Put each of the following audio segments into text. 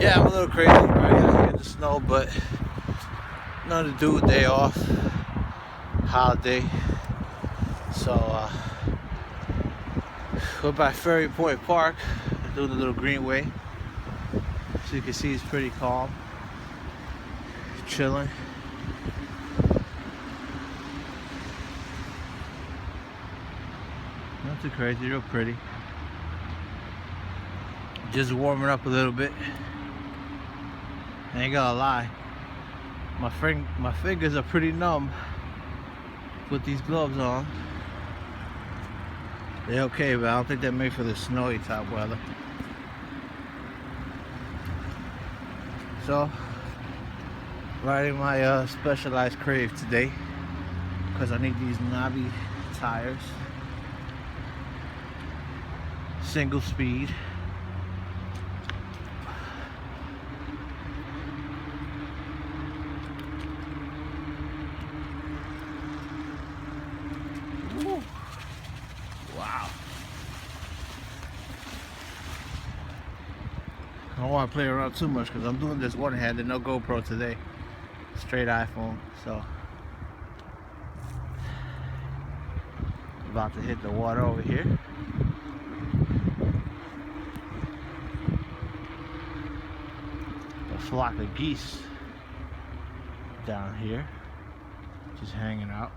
Yeah, I'm a little crazy right out here in the snow, but nothing to do with day off, holiday. So we're by Ferry Point Park, doing the little greenway. So you can see it's pretty calm, chilling. Not too crazy, real pretty. Just warming up a little bit. I ain't gonna lie, my fingers are pretty numb. Put these gloves on. They're okay, but I don't think they're made for the snowy type weather. So, riding my Specialized Crave today because I need these knobby tires. Single speed. Woo. Wow. I don't want to play around too much because I'm doing this one-handed, no GoPro today. Straight iPhone, so about to hit the water over here. A flock of geese down here, just hanging out.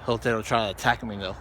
Hope they don't try to attack me though.